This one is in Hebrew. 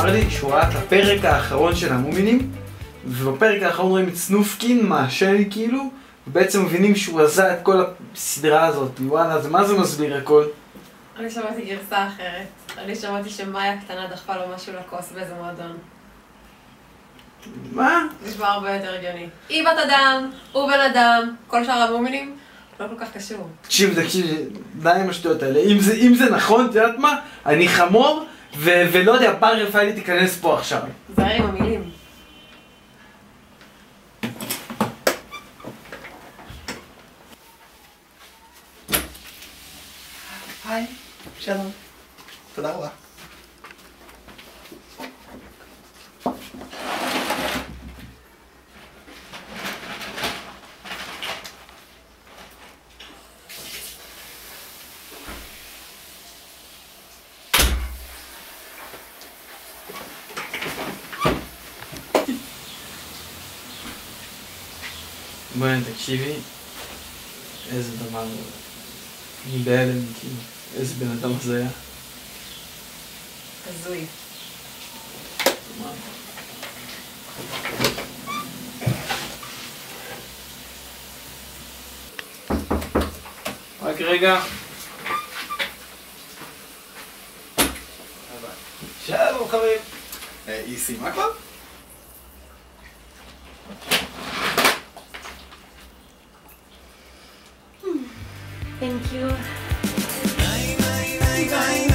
אמר לי שהוא ראה את הפרק האחרון של המומינים, ובפרק האחרון רואים את סנופקין מעשן כאילו, ובעצם מבינים שהוא עזה את כל הסדרה הזאת. וואלה, אז מה זה מסביר הכל? אני שמעתי גרסה אחרת. אני שמעתי שמאיה הקטנה דחפה לו משהו לכוס באיזה מועדון. מה? נשמע הרבה יותר הגיוני. היא בת אדם, הוא בן אדם, כל שאר המומינים לא כל כך קשור. תקשיב, די עם השטויות האלה. אם זה נכון, את יודעת מה? אני חמור, ולא יודע, בר רפאלי תיכנס פה עכשיו. זהר עם המילים. היי, שלום. תודה רבה. בואי, תקשיבי, איזה דבר, אני בהלם, כאילו, איזה בן אדם זה היה. הזוי. רק רגע. שלום חברים. היא סיימה כבר? Thank you. Bye, bye, bye, bye.